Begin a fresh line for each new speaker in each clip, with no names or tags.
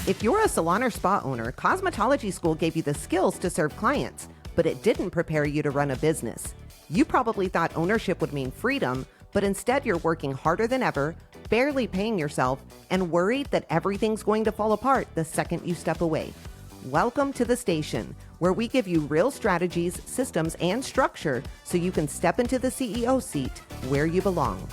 If you're a salon or spa owner, cosmetology school gave you the skills to serve clients, but it didn't prepare you to run a business. You probably thought ownership would mean freedom, but instead you're working harder than ever, barely paying yourself, and worried that everything's going to fall apart the second you step away. Welcome to the station, where we give you real strategies, systems, and structure so you can step into the CEO seat where you belong.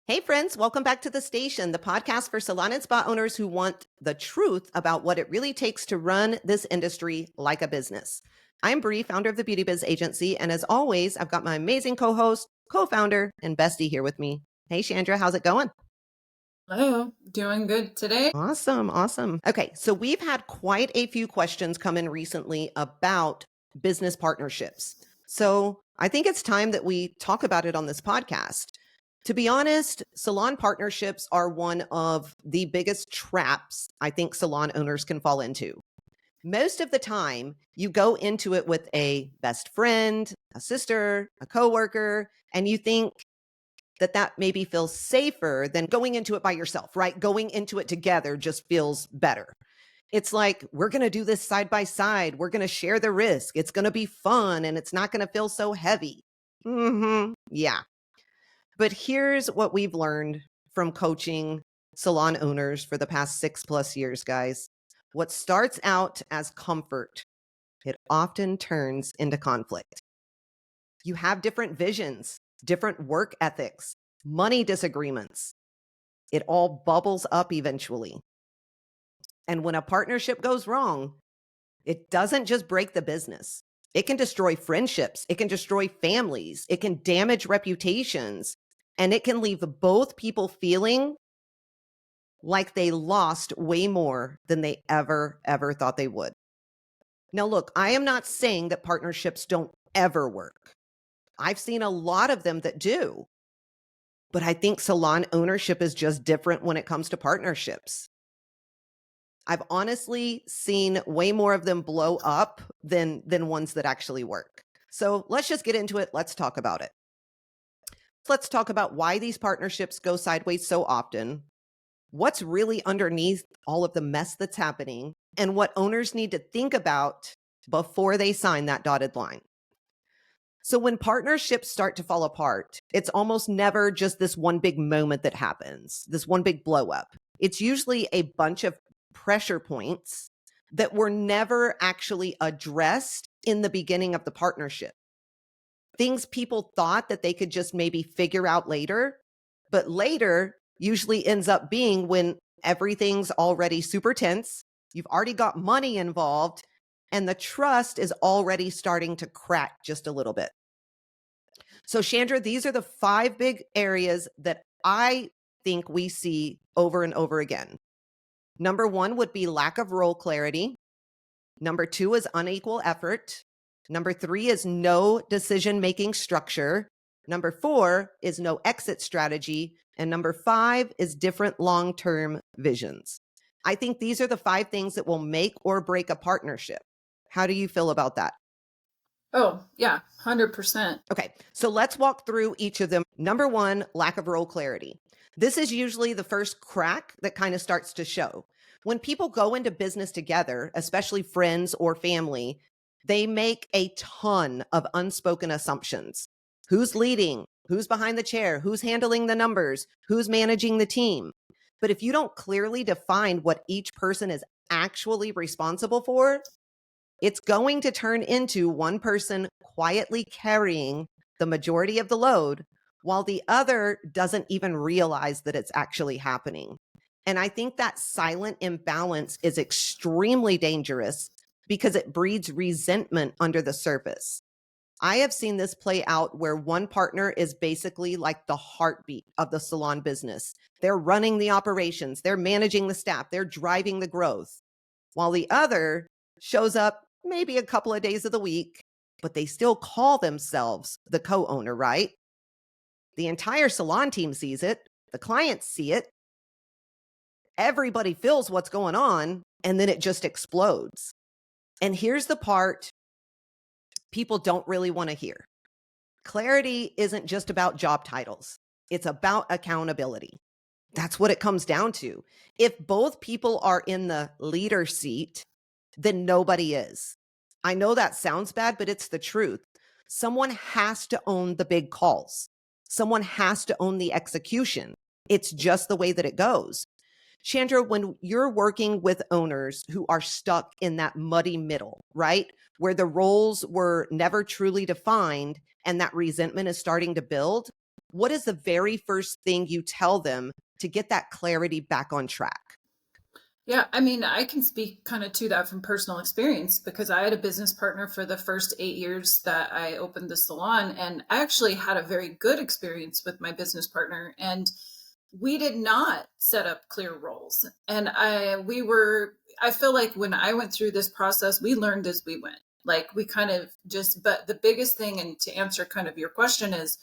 Hey friends, welcome back to the station, the podcast for salon and spa owners who want the truth about what it really takes to run this industry like a business. I'm Bree, founder of the Beauty Biz Agency, and as always, I've got my amazing co-host, co-founder, and bestie here with me. Hey Chandra, how's it going?
Hello, doing good today.
Awesome. Okay, so we've had quite a few questions come in recently about business partnerships. So I think it's time that we talk about it on this podcast. To be honest, salon partnerships are one of the biggest traps I think salon owners can fall into. Most of the time, you go into it with a best friend, a sister, a coworker, and you think that maybe feels safer than going into it by yourself, right? Going into it together just feels better. It's like, we're going to do this side by side. We're going to share the risk. It's going to be fun and it's not going to feel so heavy. Yeah. But here's what we've learned from coaching salon owners for the past 6+ years, guys. What starts out as comfort, it often turns into conflict. You have different visions, different work ethics, money disagreements. It all bubbles up eventually. And when a partnership goes wrong, it doesn't just break the business. It can destroy friendships. It can destroy families. It can damage reputations. And it can leave both people feeling like they lost way more than they ever thought they would. Now, look, I am not saying that partnerships don't ever work. I've seen a lot of them that do. But I think salon ownership is just different when it comes to partnerships. I've honestly seen way more of them blow up than ones that actually work. So let's just get into it. Let's talk about it. Let's talk about why these partnerships go sideways so often, what's really underneath all of the mess that's happening, and what owners need to think about before they sign that dotted line. So when partnerships start to fall apart, it's almost never just this one big moment that happens, this one big blow up. It's usually a bunch of pressure points that were never actually addressed in the beginning of the partnership. Things people thought that they could just maybe figure out later, but later usually ends up being when everything's already super tense, you've already got money involved, and the trust is already starting to crack just a little bit. So Chandra, these are the 5 big areas that I think we see over and over again. Number 1 would be lack of role clarity. Number 2 is unequal effort. Number 3 is no decision-making structure. Number 4 is no exit strategy. And number 5 is different long-term visions. I think these are the 5 things that will make or break a partnership. How do you feel about that?
Oh, yeah, 100%.
Okay, so let's walk through each of them. Number 1, lack of role clarity. This is usually the first crack that kind of starts to show. When people go into business together, especially friends or family, they make a ton of unspoken assumptions. Who's leading? Who's behind the chair? Who's handling the numbers? Who's managing the team? But if you don't clearly define what each person is actually responsible for, it's going to turn into one person quietly carrying the majority of the load while the other doesn't even realize that it's actually happening. And I think that silent imbalance is extremely dangerous because it breeds resentment under the surface. I have seen this play out where one partner is basically like the heartbeat of the salon business. They're running the operations, they're managing the staff, they're driving the growth, while the other shows up maybe a couple of days of the week, but they still call themselves the co-owner, right? The entire salon team sees it, the clients see it, everybody feels what's going on, and then it just explodes. And here's the part people don't really want to hear. Clarity isn't just about job titles, it's about accountability. That's what it comes down to. If both people are in the leader seat, then nobody is. I know that sounds bad, but it's the truth. Someone has to own the big calls. Someone has to own the execution. It's just the way that it goes. Chandra, when you're working with owners who are stuck in that muddy middle, right? Where the roles were never truly defined and that resentment is starting to build, what is the very first thing you tell them to get that clarity back on track?
Yeah, I mean, I can speak kind of to that from personal experience because I had a business partner for the first 8 years that I opened the salon. And I actually had a very good experience with my business partner. And we did not set up clear roles. And I feel like when I went through this process, we learned as we went. Like we kind of just, but the biggest thing, and to answer kind of your question is,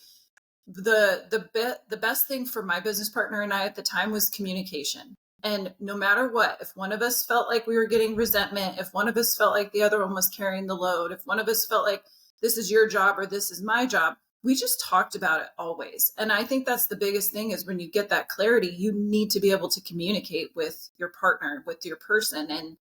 the best thing for my business partner and I at the time was communication. And no matter what, if one of us felt like we were getting resentment, if one of us felt like the other one was carrying the load, if one of us felt like this is your job or this is my job, we just talked about it always. And I think that's the biggest thing is when you get that clarity, you need to be able to communicate with your partner, with your person,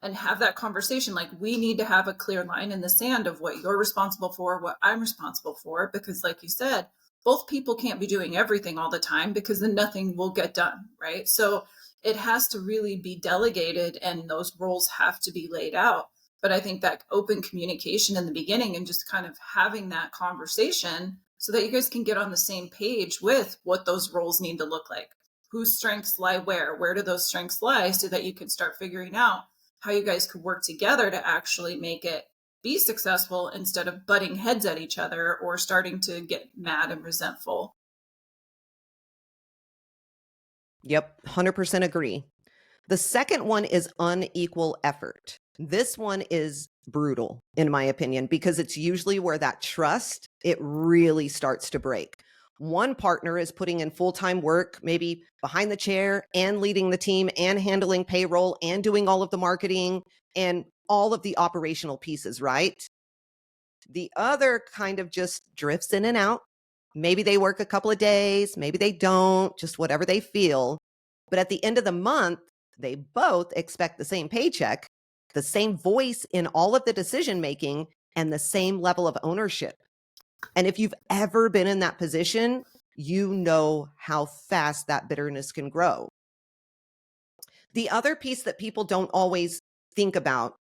and have that conversation. Like we need to have a clear line in the sand of what you're responsible for, what I'm responsible for, because like you said, both people can't be doing everything all the time because then nothing will get done, right? So it has to really be delegated and those roles have to be laid out. But I think that open communication in the beginning and just kind of having that conversation so that you guys can get on the same page with what those roles need to look like. Whose strengths lie where do those strengths lie, so that you can start figuring out how you guys could work together to actually make it be successful instead of butting heads at each other or starting to get mad and resentful.
Yep, 100% agree. The second one is unequal effort. This one is brutal, in my opinion, because it's usually where that trust, it really starts to break. One partner is putting in full-time work, maybe behind the chair and leading the team and handling payroll and doing all of the marketing and all of the operational pieces, right? The other kind of just drifts in and out. Maybe they work a couple of days, maybe they don't, just whatever they feel. But at the end of the month, they both expect the same paycheck, the same voice in all of the decision making, and the same level of ownership. And if you've ever been in that position, you know how fast that bitterness can grow. The other piece that people don't always think about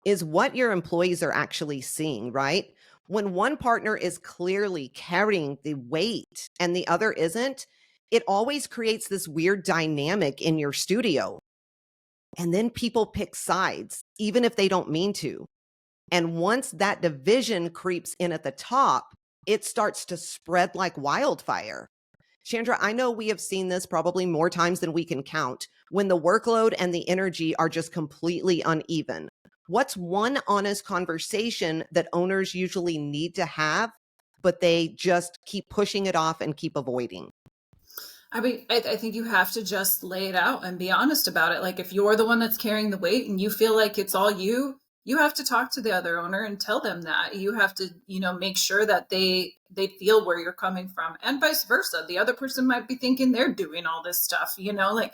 is what your employees are actually seeing, right? When one partner is clearly carrying the weight and the other isn't, it always creates this weird dynamic in your studio. And then people pick sides, even if they don't mean to. And once that division creeps in at the top, it starts to spread like wildfire. Chandra, I know we have seen this probably more times than we can count when the workload and the energy are just completely uneven. What's one honest conversation that owners usually need to have, but they just keep pushing it off and keep avoiding?
I mean, I think you have to just lay it out and be honest about it. Like if you're the one that's carrying the weight and you feel like it's all you have to talk to the other owner and tell them that. You have to, make sure that they feel where you're coming from, and vice versa. The other person might be thinking they're doing all this stuff, like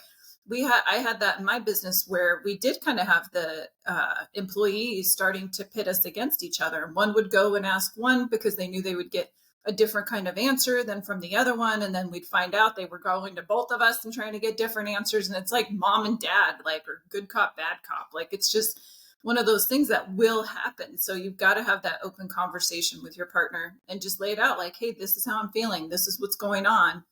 I had that in my business where we did kind of have the employees starting to pit us against each other. One would go and ask one because they knew they would get a different kind of answer than from the other one. And then we'd find out they were going to both of us and trying to get different answers. And it's like mom and dad, like, or good cop, bad cop. Like, it's just one of those things that will happen. So you've got to have that open conversation with your partner and just lay it out like, hey, this is how I'm feeling. This is what's going on.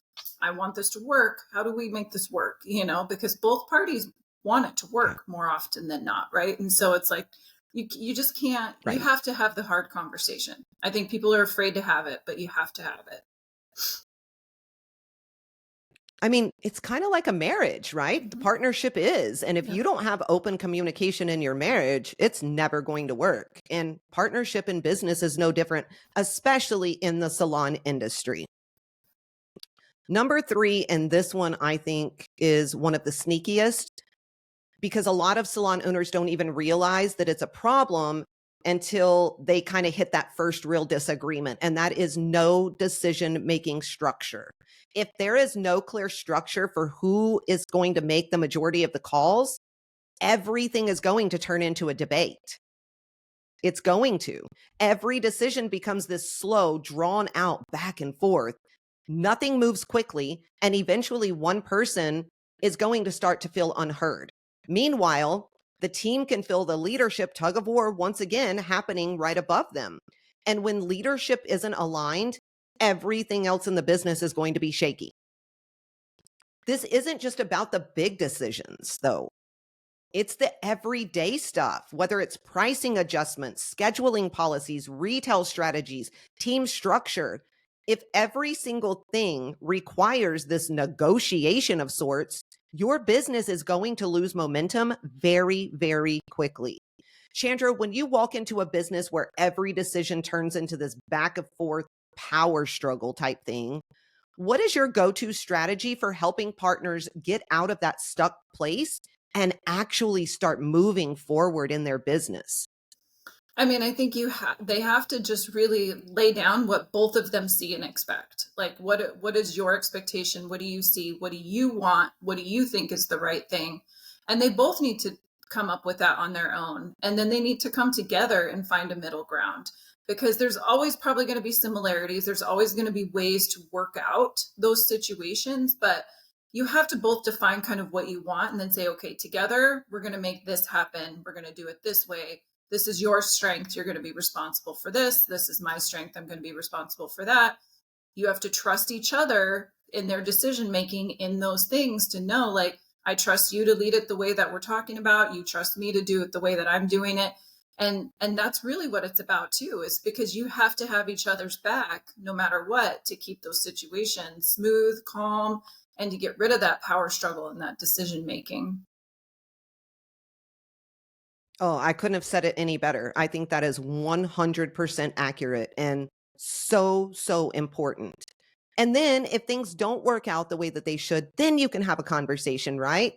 I want this to work. How do we make this work? Because both parties want it to work more often than not. Right. And so it's like, you just can't, you
Right.
have to have the hard conversation. I think people are afraid to have it, but you have to have it.
I mean, it's kind of like a marriage, right? The
Mhm.
partnership is. And if
Yeah.
you don't have open communication in your marriage, it's never going to work. And partnership in business is no different, especially in the salon industry. Number three, and this one I think is one of the sneakiest because a lot of salon owners don't even realize that it's a problem until they kind of hit that first real disagreement. And that is no decision-making structure. If there is no clear structure for who is going to make the majority of the calls, everything is going to turn into a debate. It's going to. Every decision becomes this slow, drawn out back and forth. Nothing moves quickly, and eventually one person is going to start to feel unheard. Meanwhile, the team can feel the leadership tug of war once again happening right above them. And when leadership isn't aligned, everything else in the business is going to be shaky. This isn't just about the big decisions, though. It's the everyday stuff, whether it's pricing adjustments, scheduling policies, retail strategies, team structure. If every single thing requires this negotiation of sorts, your business is going to lose momentum very, very quickly. Chandra, when you walk into a business where every decision turns into this back and forth power struggle type thing, what is your go-to strategy for helping partners get out of that stuck place and actually start moving forward in their business?
I mean, I think they have to just really lay down what both of them see and expect. Like, what is your expectation? What do you see? What do you want? What do you think is the right thing? And they both need to come up with that on their own. And then they need to come together and find a middle ground, because there's always probably going to be similarities. There's always going to be ways to work out those situations, but you have to both define kind of what you want and then say, okay, together, we're going to make this happen. We're going to do it this way. This is your strength. You're going to be responsible for this. This is my strength. I'm going to be responsible for that. You have to trust each other in their decision making in those things to know, like, I trust you to lead it the way that we're talking about. You trust me to do it the way that I'm doing it. And that's really what it's about too, is because you have to have each other's back no matter what to keep those situations smooth, calm, and to get rid of that power struggle and that decision making.
Oh, I couldn't have said it any better. I think that is 100% accurate and so, so important. And then if things don't work out the way that they should, then you can have a conversation, right?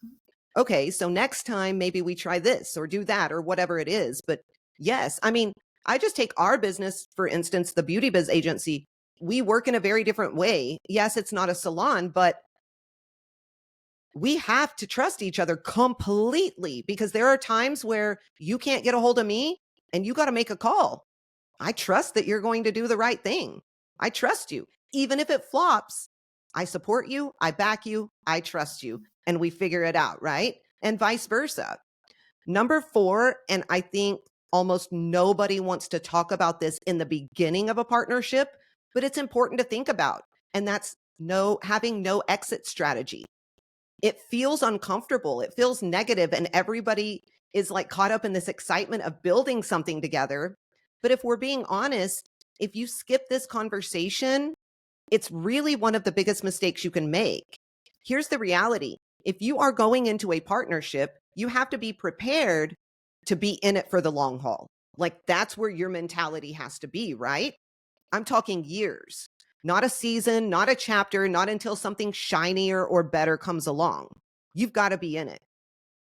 Okay, so next time maybe we try this or do that or whatever it is. But yes, I mean, I just take our business, for instance, the Beauty Biz Agency. We work in a very different way. Yes, it's not a salon, but we have to trust each other completely, because there are times where you can't get a hold of me and you got to make a call. I trust that you're going to do the right thing. I trust you. Even if it flops, I support you, I back you, I trust you, and we figure it out, right? And vice versa. Number 4, and I think almost nobody wants to talk about this in the beginning of a partnership, but it's important to think about, and that's having no exit strategy. It feels uncomfortable. It feels negative, and everybody is like caught up in this excitement of building something together. But if we're being honest, if you skip this conversation, it's really one of the biggest mistakes you can make. Here's the reality. If you are going into a partnership, you have to be prepared to be in it for the long haul. Like, that's where your mentality has to be, right? I'm talking years, not a season, not a chapter, not until something shinier or better comes along. You've got to be in it.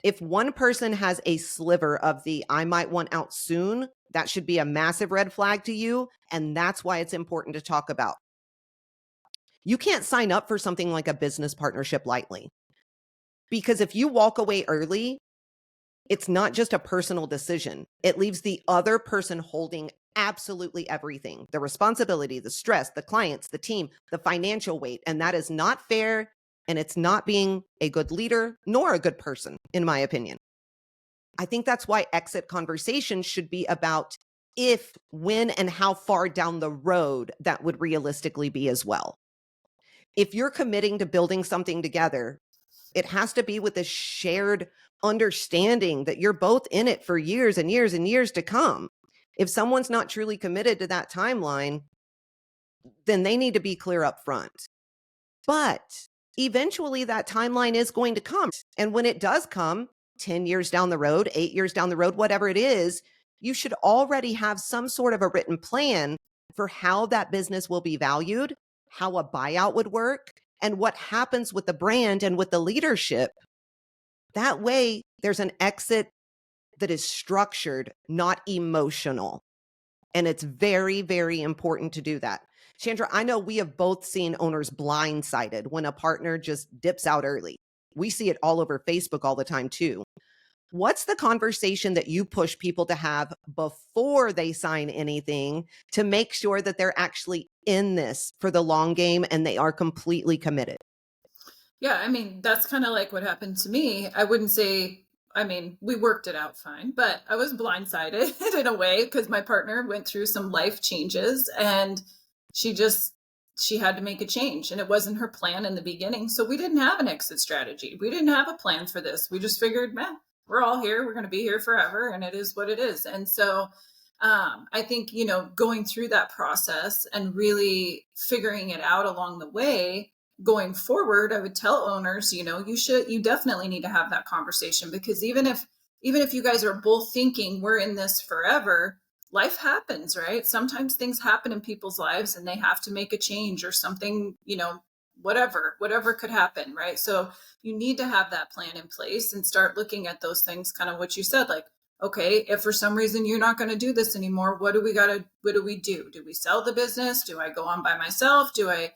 If one person has a sliver of the I might want out soon, that should be a massive red flag to you. And that's why it's important to talk about. You can't sign up for something like a business partnership lightly, because if you walk away early, it's not just a personal decision. It leaves the other person holding absolutely everything: the responsibility, the stress, the clients, the team, the financial weight. And that is not fair. And it's not being a good leader nor a good person, in my opinion. I think that's why exit conversations should be about if, when, and how far down the road that would realistically be as well. If you're committing to building something together, it has to be with a shared understanding that you're both in it for years and years and years to come. If someone's not truly committed to that timeline, then they need to be clear up front. But eventually that timeline is going to come. And when it does come, 10 years down the road, 8 years down the road, whatever it is, you should already have some sort of a written plan for how that business will be valued, how a buyout would work, and what happens with the brand and with the leadership. That way, there's an exit that is structured, not emotional. And it's very, very important to do that. Chandra, I know we have both seen owners blindsided when a partner just dips out early. We see it all over Facebook all the time too. What's the conversation that you push people to have before they sign anything to make sure that they're actually in this for the long game and they are completely committed?
Yeah, I mean, that's kind of like what happened to me. I wouldn't say, I mean, we worked it out fine, but I was blindsided in a way because my partner went through some life changes and she just, she had to make a change and it wasn't her plan in the beginning. So we didn't have an exit strategy. We didn't have a plan for this. We just figured, man, we're all here. We're going to be here forever and it is what it is. And so I think, going through that process and really figuring it out along the way, going forward, I would tell owners, you definitely need to have that conversation because even if you guys are both thinking we're in this forever, life happens, right? Sometimes things happen in people's lives and they have to make a change or something, whatever could happen, right? So you need to have that plan in place and start looking at those things, kind of what you said, like, okay, if for some reason you're not going to do this anymore, what do we do? Do we sell the business? Do I go on by myself? Do I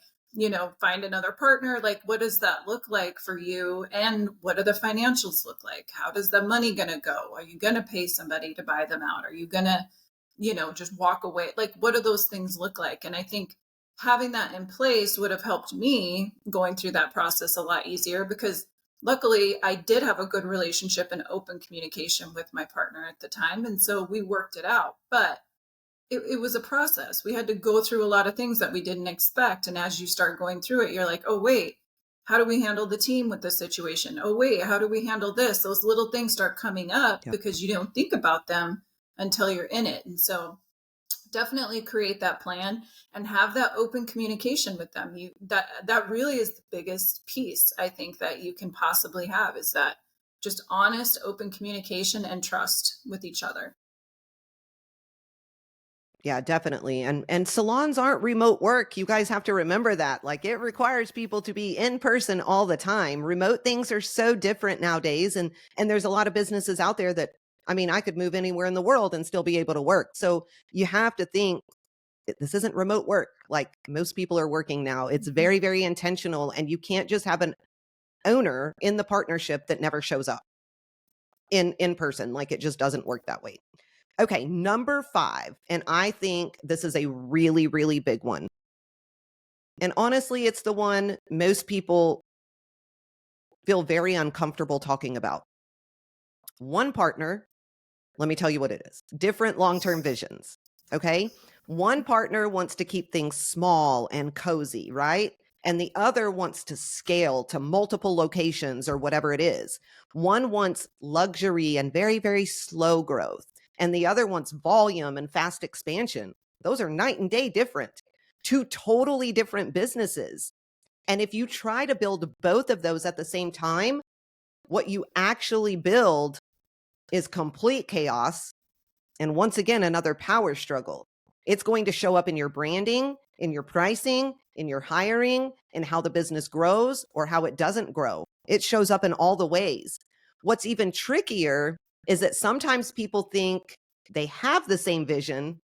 find another partner? Like, what does that look like for you? And what do the financials look like? How does the money going to go? Are you going to pay somebody to buy them out? Are you going to, just walk away? Like, what do those things look like? And I think having that in place would have helped me going through that process a lot easier because luckily I did have a good relationship and open communication with my partner at the time. And so we worked it out. But it was a process. We had to go through a lot of things that we didn't expect. And as you start going through it, you're like, oh, wait, how do we handle the team with this situation? Oh, wait, how do we handle this? Those little things start coming up because you don't think about them until you're in it. And so definitely create that plan and have that open communication with them. That really is the biggest piece I think that you can possibly have is that just honest, open communication and trust with each other.
Yeah, definitely. And salons aren't remote work. You guys have to remember that. Like it requires people to be in person all the time. Remote things are so different nowadays and there's a lot of businesses out there that I mean, I could move anywhere in the world and still be able to work. So you have to think this isn't remote work. Like most people are working now. It's very, very intentional and you can't just have an owner in the partnership that never shows up in person. Like it just doesn't work that way. Okay, number 5, and I think this is a really, really big one. And honestly, it's the one most people feel very uncomfortable talking about. One partner, let me tell you what it is. Different long-term visions, okay? One partner wants to keep things small and cozy, right? And the other wants to scale to multiple locations or whatever it is. One wants luxury and very, very slow growth. And the other wants volume and fast expansion. Those are night and day different. Two totally different businesses. And if you try to build both of those at the same time, what you actually build is complete chaos. And once again, another power struggle. It's going to show up in your branding, in your pricing, in your hiring, in how the business grows or how it doesn't grow. It shows up in all the ways. What's even trickier is that sometimes people think they have the same vision,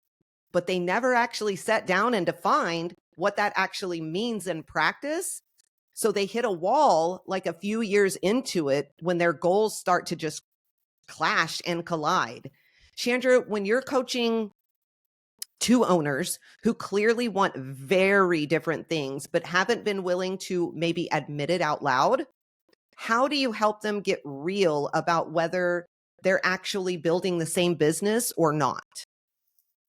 but they never actually sat down and defined what that actually means in practice. So they hit a wall like a few years into it when their goals start to just clash and collide. Chandra, when you're coaching two owners who clearly want very different things, but haven't been willing to maybe admit it out loud, how do you help them get real about whether they're actually building the same business or not?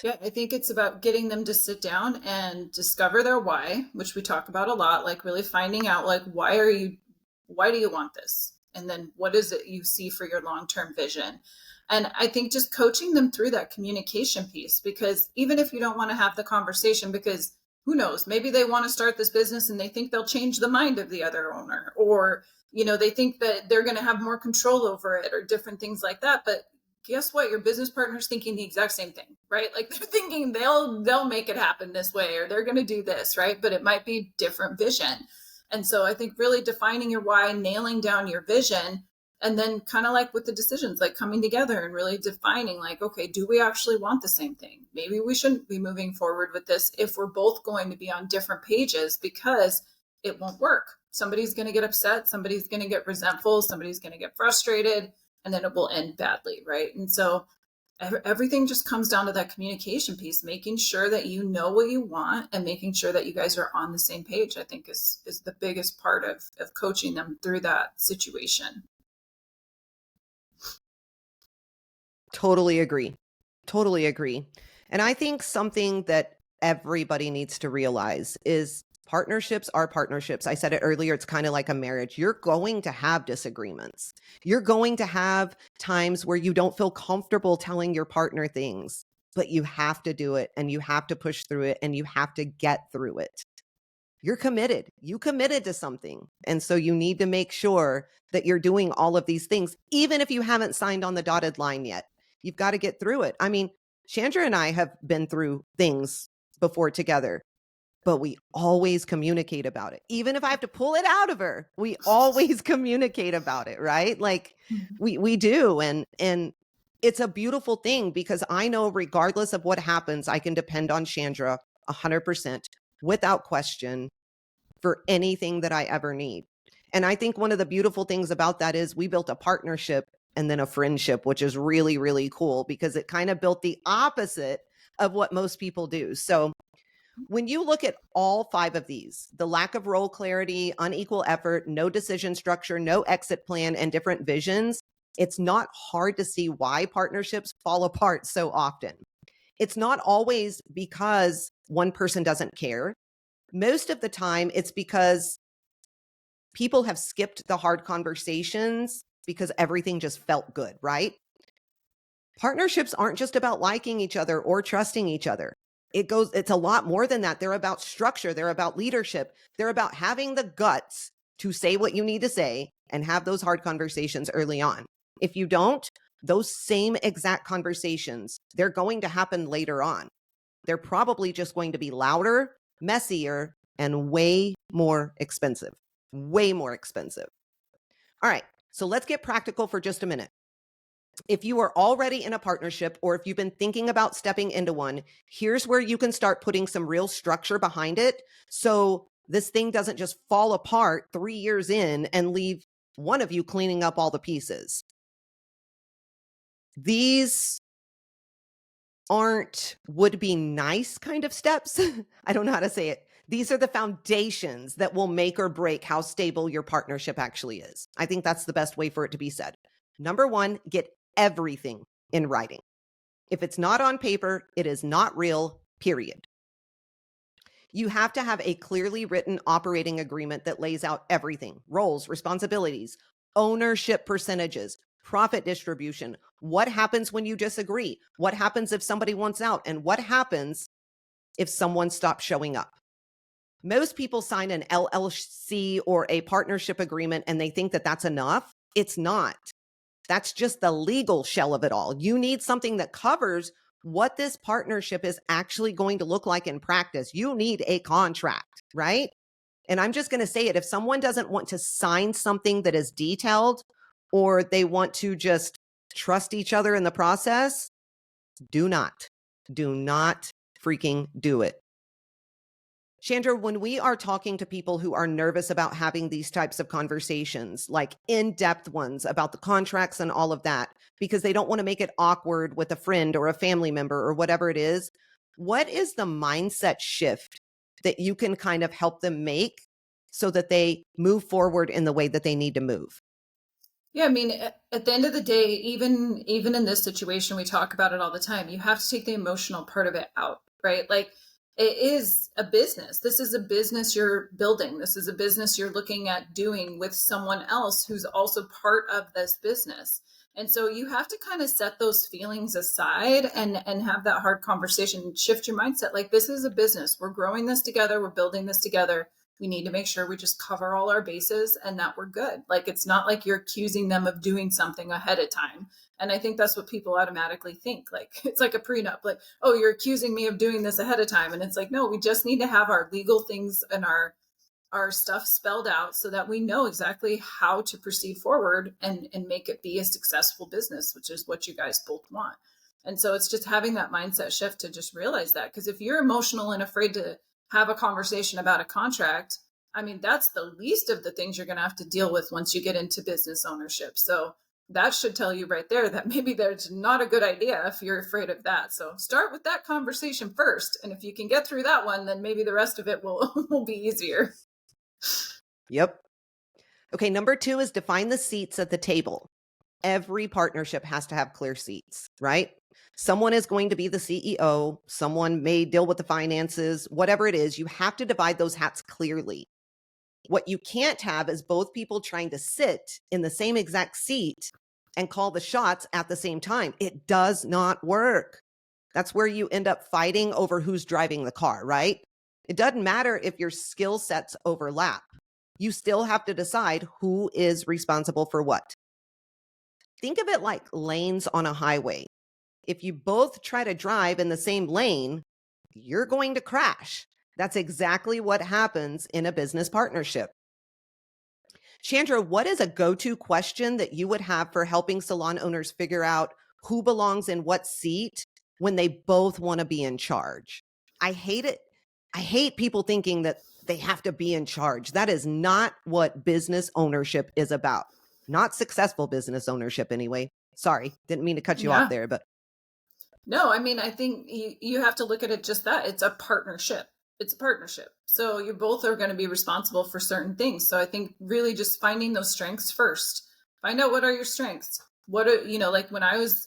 Yeah, I think it's about getting them to sit down and discover their why, which we talk about a lot, like really finding out like why do you want this? And then what is it you see for your long-term vision? And I think just coaching them through that communication piece, because even if you don't want to have the conversation, because who knows, maybe they want to start this business and they think they'll change the mind of the other owner, or, they think that they're going to have more control over it or different things like that. But guess what? Your business partner's thinking the exact same thing, right? Like they're thinking they'll make it happen this way, or they're going to do this, right? But it might be different vision. And so I think really defining your why, nailing down your vision, And then kind of like with the decisions, like coming together and really defining like, okay, do we actually want the same thing? Maybe we shouldn't be moving forward with this if we're both going to be on different pages, because it won't work. Somebody's going to get upset, somebody's going to get resentful, somebody's going to get frustrated, and then it will end badly, right? And so everything just comes down to that communication piece, making sure that you know what you want and making sure that you guys are on the same page. I think is the biggest part of coaching them through that situation.
Totally agree. Totally agree. And I think something that everybody needs to realize is partnerships are partnerships. I said it earlier, it's kind of like a marriage. You're going to have disagreements. You're going to have times where you don't feel comfortable telling your partner things, but you have to do it and you have to push through it and you have to get through it. You're committed. You committed to something. And so you need to make sure that you're doing all of these things, even if you haven't signed on the dotted line yet. You've got to get through it. I mean, Chandra and I have been through things before together, but we always communicate about it. Even if I have to pull it out of her, we always communicate about it, right? Like we do. And it's a beautiful thing because I know regardless of what happens, I can depend on Chandra 100% without question for anything that I ever need. And I think one of the beautiful things about that is we built a partnership and then a friendship, which is really, really cool because it kind of built the opposite of what most people do. So when you look at all 5 of these, the lack of role clarity, unequal effort, no decision structure, no exit plan, and different visions, it's not hard to see why partnerships fall apart so often. It's not always because one person doesn't care. Most of the time, it's because people have skipped the hard conversations because everything just felt good, right? Partnerships aren't just about liking each other or trusting each other. It's a lot more than that. They're about structure. They're about leadership. They're about having the guts to say what you need to say and have those hard conversations early on. If you don't, those same exact conversations, they're going to happen later on. They're probably just going to be louder, messier, and way more expensive. Way more expensive. All right, so let's get practical for just a minute. If you are already in a partnership or if you've been thinking about stepping into one, here's where you can start putting some real structure behind it so this thing doesn't just fall apart 3 years in and leave one of you cleaning up all the pieces. These aren't would-be nice kind of steps. I don't know how to say it. These are the foundations that will make or break how stable your partnership actually is. I think that's the best way for it to be said. Number 1, get everything in writing. If it's not on paper, it is not real, period. You have to have a clearly written operating agreement that lays out everything: roles, responsibilities, ownership percentages, profit distribution. What happens when you disagree? What happens if somebody wants out? And what happens if someone stops showing up? Most people sign an LLC or a partnership agreement and they think that that's enough. It's not. That's just the legal shell of it all. You need something that covers what this partnership is actually going to look like in practice. You need a contract, right? And I'm just going to say it. If someone doesn't want to sign something that is detailed or they want to just trust each other in the process, do not freaking do it. Chandra, when we are talking to people who are nervous about having these types of conversations, like in-depth ones about the contracts and all of that, because they don't want to make it awkward with a friend or a family member or whatever it is, what is the mindset shift that you can kind of help them make so that they move forward in the way that they need to move?
Yeah, I mean, at the end of the day, even in this situation, we talk about it all the time. You have to take the emotional part of it out, right? Like it is a business. This is a business you're building. This is a business you're looking at doing with someone else who's also part of this business. And so you have to kind of set those feelings aside and have that hard conversation, shift your mindset. Like this is a business. We're growing this together. We're building this together. We need to make sure we just cover all our bases and that we're good. Like it's not like you're accusing them of doing something ahead of time. And I think that's what people automatically think. Like it's like a prenup, like, oh, you're accusing me of doing this ahead of time. And it's like, no, we just need to have our legal things and our our stuff spelled out so that we know exactly how to proceed forward and make it be a successful business, which is what you guys both want. And so it's just having that mindset shift to just realize that. Because if you're emotional and afraid to have a conversation about a contract, I mean, that's the least of the things you're going to have to deal with once you get into business ownership. So that should tell you right there that maybe there's not a good idea if you're afraid of that. So start with that conversation first. And if you can get through that one, then maybe the rest of it will, will be easier.
Yep. Okay, number 2 is define the seats at the table. Every partnership has to have clear seats, right? Someone is going to be the CEO, someone may deal with the finances, whatever it is, you have to divide those hats clearly. What you can't have is both people trying to sit in the same exact seat and call the shots at the same time. It does not work. That's where you end up fighting over who's driving the car, right? It doesn't matter if your skill sets overlap. You still have to decide who is responsible for what. Think of it like lanes on a highway. If you both try to drive in the same lane, you're going to crash. That's exactly what happens in a business partnership. Chandra, what is a go-to question that you would have for helping salon owners figure out who belongs in what seat when they both want to be in charge? I hate it. I hate people thinking that they have to be in charge. That is not what business ownership is about. Not successful business ownership, anyway. Sorry, didn't mean to cut you off
Yeah.
there, but
No, I mean, I think you have to look at it just that it's a partnership. It's a partnership. So you both are going to be responsible for certain things. So I think really just finding those strengths first. Find out what are your strengths. What are, like when I was,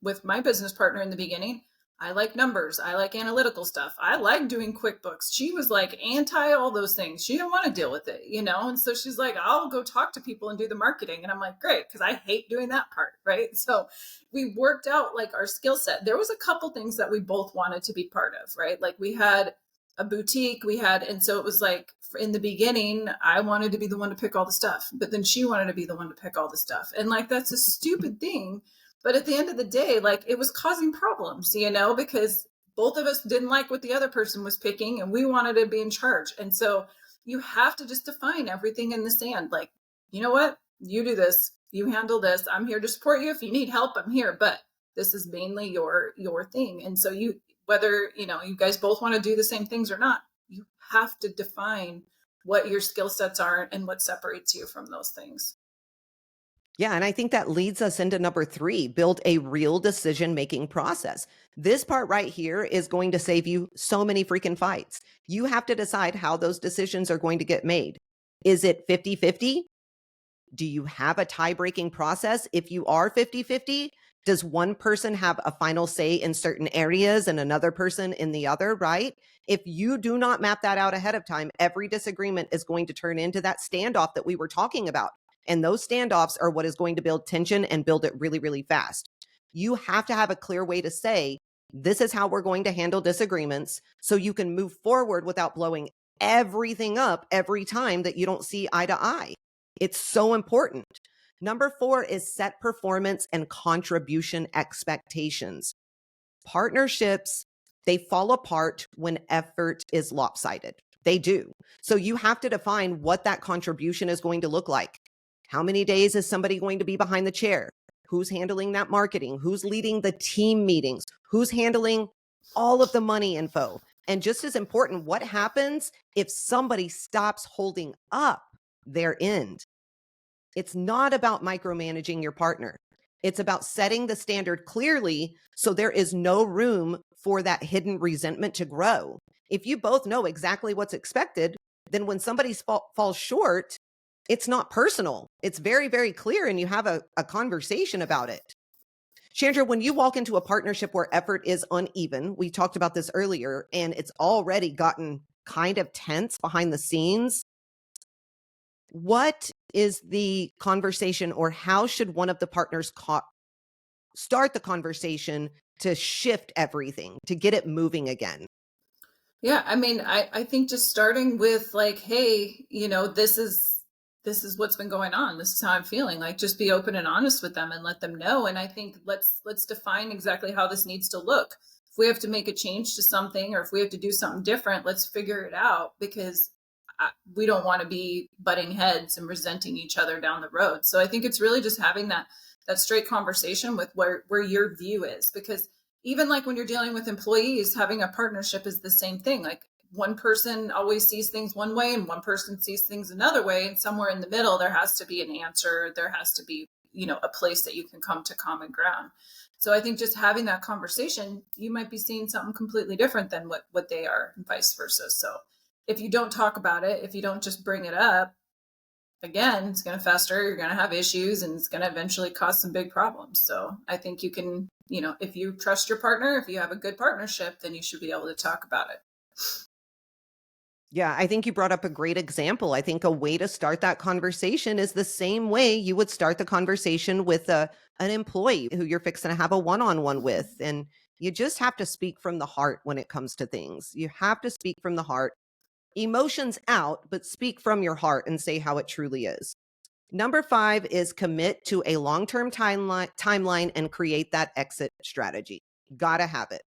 with my business partner in the beginning, I like numbers. I like analytical stuff. I like doing QuickBooks. She was like anti all those things. She didn't want to deal with it. And so she's like, I'll go talk to people and do the marketing. And I'm like, great, because I hate doing that part. Right. So we worked out like our skill set. There was a couple things that we both wanted to be part of, right? Like we had a boutique, and so it was like in the beginning, I wanted to be the one to pick all the stuff, but then she wanted to be the one to pick all the stuff. And like, that's a stupid thing. But at the end of the day, like it was causing problems, because both of us didn't like what the other person was picking and we wanted to be in charge. And so you have to just define everything in the sand. Like, you know what? You do this, you handle this. I'm here to support you. If you need help, I'm here, but this is mainly your thing. And so whether, you guys both want to do the same things or not, you have to define what your skill sets are and what separates you from those things.
yeah, and I think that leads us into number 3, build a real decision-making process. This part right here is going to save you so many freaking fights. You have to decide how those decisions are going to get made. Is it 50-50? Do you have a tie-breaking process? If you are 50-50, does one person have a final say in certain areas and another person in the other, right? If you do not map that out ahead of time, every disagreement is going to turn into that standoff that we were talking about. And those standoffs are what is going to build tension and build it really, really fast. You have to have a clear way to say, this is how we're going to handle disagreements so you can move forward without blowing everything up every time that you don't see eye to eye. It's so important. Number 4 is set performance and contribution expectations. Partnerships, they fall apart when effort is lopsided. They do. So you have to define what that contribution is going to look like. How many days is somebody going to be behind the chair? Who's handling that marketing? Who's leading the team meetings? Who's handling all of the money info? And just as important, what happens if somebody stops holding up their end? It's not about micromanaging your partner. It's about setting the standard clearly so there is no room for that hidden resentment to grow. If you both know exactly what's expected, then when somebody falls short, it's not personal. It's very, very clear, and you have a conversation about it. Chandra, when you walk into a partnership where effort is uneven, we talked about this earlier, and it's already gotten kind of tense behind the scenes, what is the conversation, or how should one of the partners start the conversation to shift everything, to get it moving again?
Yeah, I mean, I think just starting with like, hey, this is what's been going on. This is how I'm feeling. Like just be open and honest with them and let them know. And I think let's define exactly how this needs to look. If we have to make a change to something or if we have to do something different, let's figure it out because we don't want to be butting heads and resenting each other down the road. So I think it's really just having that straight conversation with where your view is, because even like when you're dealing with employees, having a partnership is the same thing. Like one person always sees things one way and one person sees things another way, and somewhere in the middle there has to be an answer. There has to be, a place that you can come to common ground. So I think just having that conversation, you might be seeing something completely different than what they are, and vice versa. So if you don't talk about it, if you don't just bring it up, again, it's going to fester, you're going to have issues, and it's going to eventually cause some big problems. So I think you can, if you trust your partner, if you have a good partnership, then you should be able to talk about it.
Yeah, I think you brought up a great example. I think a way to start that conversation is the same way you would start the conversation with an employee who you're fixing to have a one-on-one with. And you just have to speak from the heart when it comes to things. You have to speak from the heart. Emotions out, but speak from your heart and say how it truly is. Number 5 is commit to a long-term timeline and create that exit strategy. Gotta have it.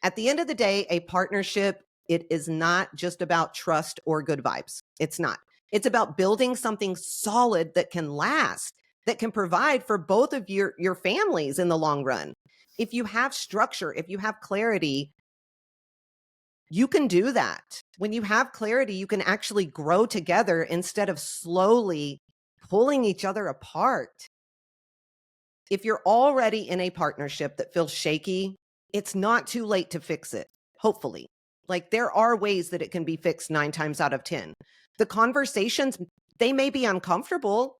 At the end of the day, a partnership, it is not just about trust or good vibes. It's not. It's about building something solid that can last, that can provide for both of your families in the long run. If you have structure, if you have clarity, you can do that. When you have clarity, you can actually grow together instead of slowly pulling each other apart. If you're already in a partnership that feels shaky, it's not too late to fix it, hopefully. Like there are ways that it can be fixed 9 times out of 10. The conversations, they may be uncomfortable,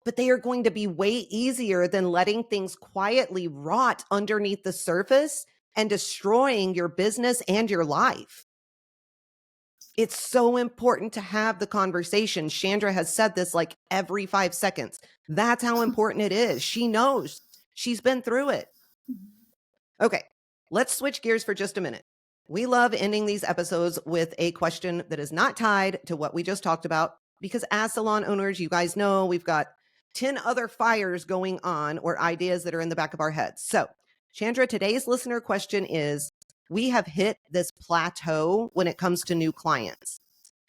but they are going to be way easier than letting things quietly rot underneath the surface and destroying your business and your life. It's so important to have the conversation. Chandra has said this like every 5 seconds. That's how important it is. She knows. She's been through it. Okay, let's switch gears for just a minute. We love ending these episodes with a question that is not tied to what we just talked about, because as salon owners, you guys know we've got 10 other fires going on or ideas that are in the back of our heads. So, Chandra, today's listener question is, we have hit this plateau when it comes to new clients.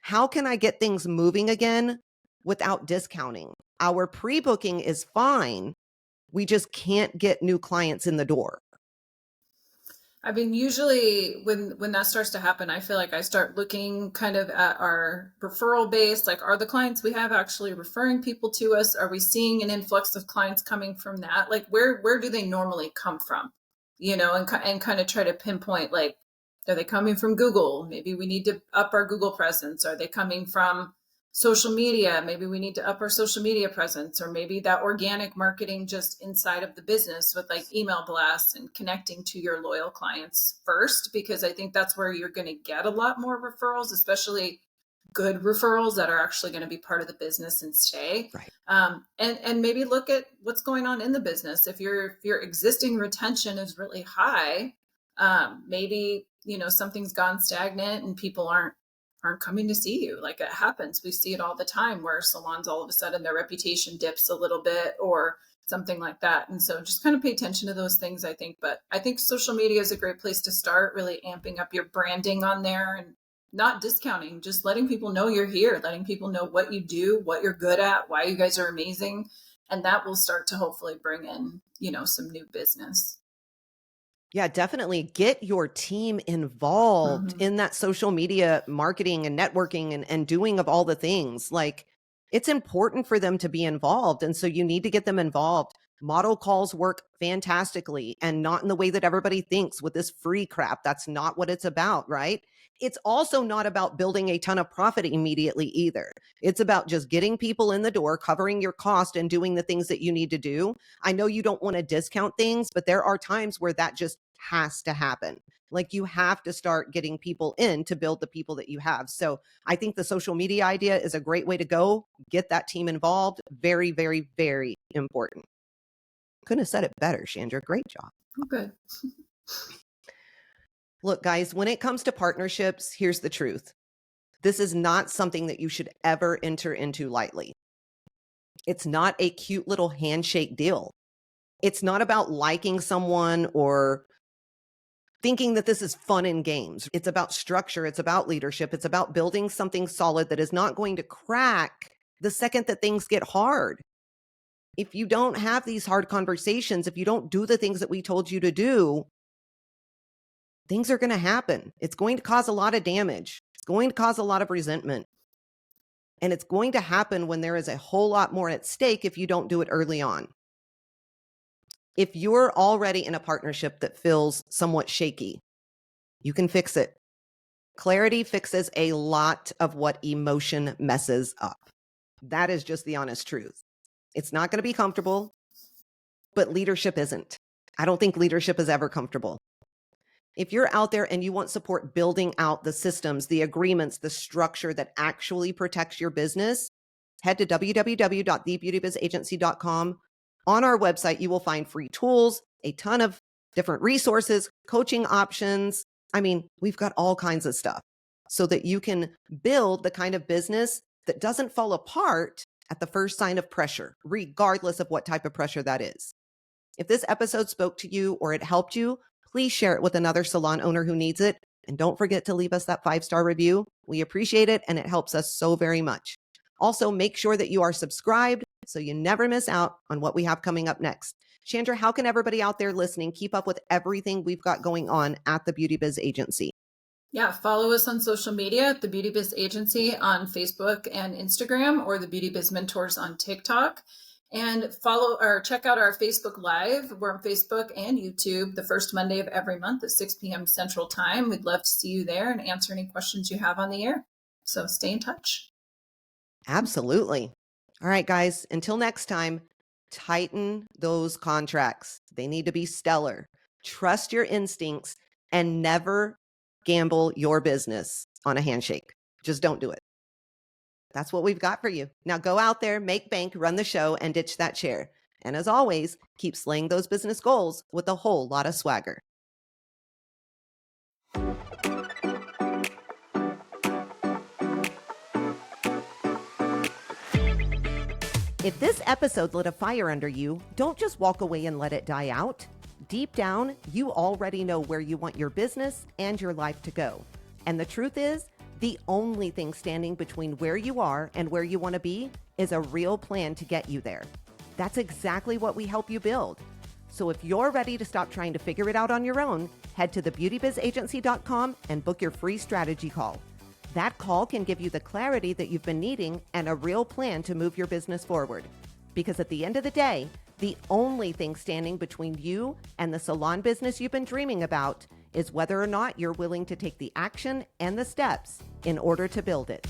How can I get things moving again without discounting? Our pre-booking is fine. We just can't get new clients in the door.
I mean, usually when that starts to happen, I feel like I start looking kind of at our referral base. Like, are the clients we have actually referring people to us? Are we seeing an influx of clients coming from that? Like, where do they normally come from? And kind of try to pinpoint, like, are they coming from Google? Maybe we need to up our Google presence. Are they coming from social media? Maybe we need to up our social media presence, or maybe that organic marketing just inside of the business with like email blasts and connecting to your loyal clients first, because I think that's where you're going to get a lot more referrals, especially good referrals that are actually going to be part of the business and stay.
Right.
And maybe look at what's going on in the business. If your existing retention is really high, maybe something's gone stagnant and people aren't coming to see you. Like, it happens. We see it all the time where salons, all of a sudden their reputation dips a little bit or something like that. And so just kind of pay attention to those things, I think. But I think social media is a great place to start, really amping up your branding on there and not discounting, just letting people know you're here, letting people know what you do, what you're good at, why you guys are amazing. And that will start to hopefully bring in, some new business.
Yeah, definitely get your team involved in that social media marketing and networking and doing of all the things. Like, it's important for them to be involved. And so you need to get them involved. Model calls work fantastically and not in the way that everybody thinks with this free crap. That's not what it's about, right? It's also not about building a ton of profit immediately either. It's about just getting people in the door, covering your cost, and doing the things that you need to do. I know you don't want to discount things, but there are times where that just has to happen. Like, you have to start getting people in to build the people that you have. So I think the social media idea is a great way to go. Get that team involved. Very, very, very important. Couldn't have said it better, Chandra. Great job.
Good.
Look, guys, when it comes to partnerships, here's the truth. This is not something that you should ever enter into lightly. It's not a cute little handshake deal. It's not about liking someone or thinking that this is fun and games. It's about structure. It's about leadership. It's about building something solid that is not going to crack the second that things get hard. If you don't have these hard conversations, if you don't do the things that we told you to do, things are going to happen. It's going to cause a lot of damage. It's going to cause a lot of resentment. And it's going to happen when there is a whole lot more at stake if you don't do it early on. If you're already in a partnership that feels somewhat shaky, you can fix it. Clarity fixes a lot of what emotion messes up. That is just the honest truth. It's not going to be comfortable, but leadership isn't. I don't think leadership is ever comfortable. If you're out there and you want support building out the systems, the agreements, the structure that actually protects your business, head to www.thebeautybizagency.com. On our website, you will find free tools, a ton of different resources, coaching options. I mean, we've got all kinds of stuff so that you can build the kind of business that doesn't fall apart at the first sign of pressure, regardless of what type of pressure that is. If this episode spoke to you or it helped you, please share it with another salon owner who needs it. And don't forget to leave us that 5-star review. We appreciate it, and it helps us so very much. Also, make sure that you are subscribed so you never miss out on what we have coming up next. Chandra, how can everybody out there listening keep up with everything we've got going on at the Beauty Biz Agency?
Yeah, follow us on social media at the Beauty Biz Agency on Facebook and Instagram, or the Beauty Biz Mentors on TikTok. And follow or check out our Facebook Live. We're on Facebook and YouTube the first Monday of every month at 6 p.m. Central Time. We'd love to see you there and answer any questions you have on the air. So stay in touch.
Absolutely. All right, guys, until next time, tighten those contracts. They need to be stellar. Trust your instincts and never gamble your business on a handshake. Just don't do it. That's what we've got for you. Now go out there, make bank, run the show, and ditch that chair. And as always, keep slaying those business goals with a whole lot of swagger. If this episode lit a fire under you, don't just walk away and let it die out. Deep down, you already know where you want your business and your life to go. And the truth is, the only thing standing between where you are and where you want to be is a real plan to get you there. That's exactly what we help you build. So if you're ready to stop trying to figure it out on your own, head to thebeautybizagency.com and book your free strategy call. That call can give you the clarity that you've been needing and a real plan to move your business forward. Because at the end of the day, the only thing standing between you and the salon business you've been dreaming about is whether or not you're willing to take the action and the steps in order to build it.